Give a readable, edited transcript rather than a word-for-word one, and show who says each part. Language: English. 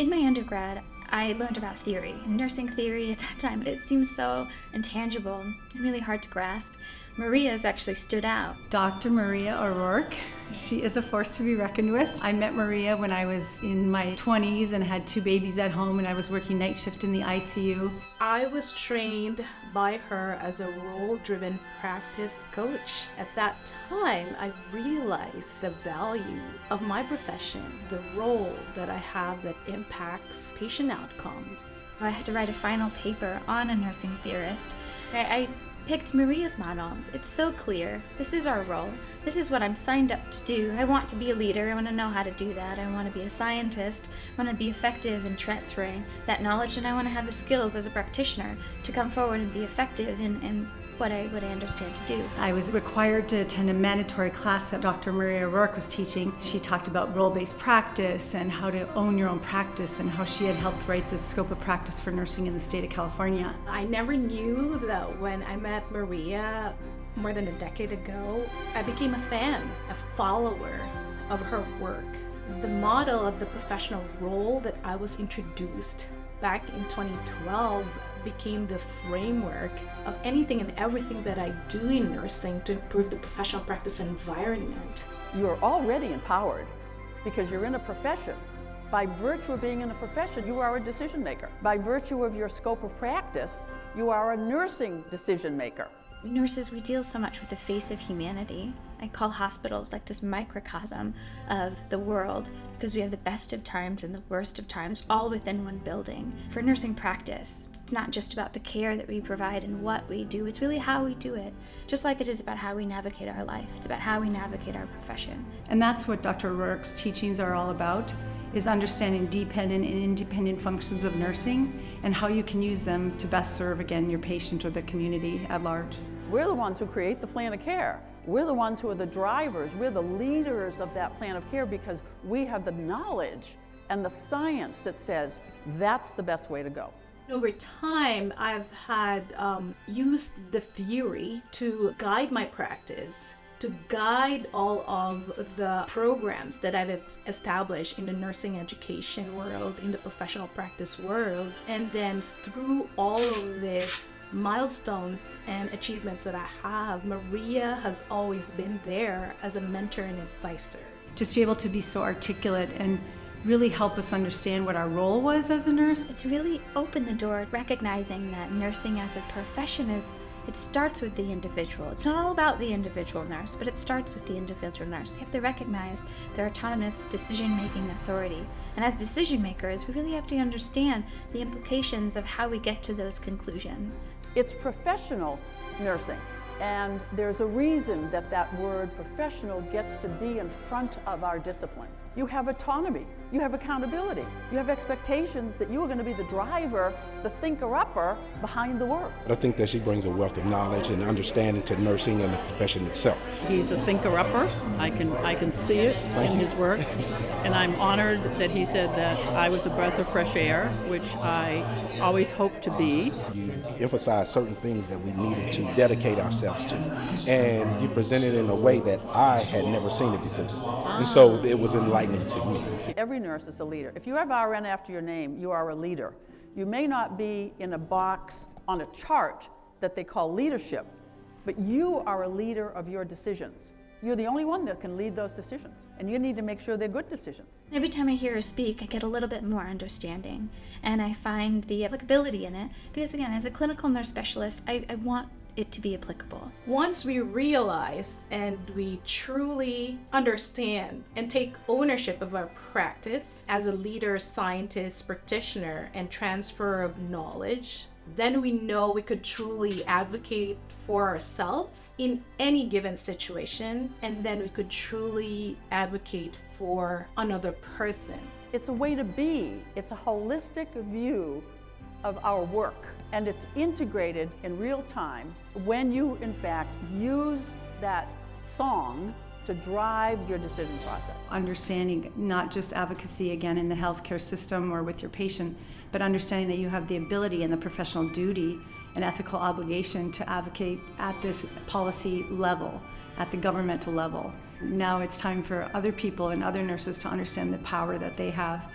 Speaker 1: In my undergrad, I learned about theory. Nursing theory at that time, it seems so intangible and really hard to grasp. Maria's actually stood out.
Speaker 2: Dr. Maria O'Rourke. She is a force to be reckoned with. I met Maria when I was in my 20s and had 2 babies at home, and I was working night shift in the ICU.
Speaker 3: I was trained by her as a role-driven practice coach. At that time, I realized the value of my profession, the role that I have that impacts patient outcomes.
Speaker 1: I had to write a final paper on a nursing theorist. I picked Maria's model. It's so clear. This is our role. This is what I'm signed up to do. I want to be a leader. I want to know how to do that. I want to be a scientist. I want to be effective in transferring that knowledge, and I want to have the skills as a practitioner to come forward and be effective in what I understand to do.
Speaker 2: I was required to attend a mandatory class that Dr. Maria O'Rourke was teaching. She talked about role-based practice and how to own your own practice, and how she had helped write the scope of practice for nursing in the state of California.
Speaker 3: I never knew that when I met Maria more than a decade ago, I became a fan, a follower of her work. The model of the professional role that I was introduced back in 2012 became the framework of anything and everything that I do in nursing to improve the professional practice environment.
Speaker 4: You're already empowered because you're in a profession. By virtue of being in a profession, you are a decision maker. By virtue of your scope of practice, you are a nursing decision maker.
Speaker 1: Nurses, we deal so much with the face of humanity. I call hospitals like this microcosm of the world because we have the best of times and the worst of times all within one building. For nursing practice, it's not just about the care that we provide and what we do, it's really how we do it. Just like it is about how we navigate our life, it's about how we navigate our profession.
Speaker 2: And that's what Dr. O'Rourke's teachings are all about, is understanding dependent and independent functions of nursing and how you can use them to best serve, again, your patient or the community at large.
Speaker 4: We're the ones who create the plan of care. We're the ones who are the drivers. We're the leaders of that plan of care because we have the knowledge and the science that says that's the best way to go.
Speaker 3: Over time, I've had used the theory to guide my practice, to guide all of the programs that I've established in the nursing education world, in the professional practice world, and then through all of this milestones and achievements that I have, Maria has always been there as a mentor and advisor.
Speaker 2: Just be able to be so articulate and really help us understand what our role was as a nurse.
Speaker 1: It's really opened the door, recognizing that nursing as a profession it starts with the individual. It's not all about the individual nurse, but it starts with the individual nurse. They have to recognize their autonomous decision-making authority. And as decision makers, we really have to understand the implications of how we get to those conclusions.
Speaker 4: It's professional nursing, and there's a reason that that word professional gets to be in front of our discipline. You have autonomy, you have accountability, you have expectations that you are going to be the driver, the thinker-upper behind the work.
Speaker 5: I think that she brings a wealth of knowledge and understanding to nursing and the profession itself.
Speaker 6: He's a thinker-upper. I can see it in his work, and I'm honored that he said that I was a breath of fresh air, which I always hoped to be.
Speaker 5: You emphasize certain things that we needed to dedicate ourselves to, and you presented it in a way that I had never seen it before, and so it was enlightening to me.
Speaker 4: Every nurse is a leader. If you have RN after your name, you are a leader. You may not be in a box on a chart that they call leadership, but you are a leader of your decisions. You're the only one that can lead those decisions, and you need to make sure they're good decisions.
Speaker 1: Every time I hear her speak, I get a little bit more understanding, and I find the applicability in it, because again, as a clinical nurse specialist, I want it to be applicable.
Speaker 3: Once we realize and we truly understand and take ownership of our practice as a leader, scientist, practitioner, and transfer of knowledge, then we know we could truly advocate for ourselves in any given situation, and then we could truly advocate for another person.
Speaker 4: It's a way to be. It's a holistic view of our work, and it's integrated in real time when you, in fact, use that song to drive your decision process.
Speaker 2: Understanding not just advocacy, again, in the healthcare system or with your patient, but understanding that you have the ability and the professional duty and ethical obligation to advocate at this policy level, at the governmental level. Now it's time for other people and other nurses to understand the power that they have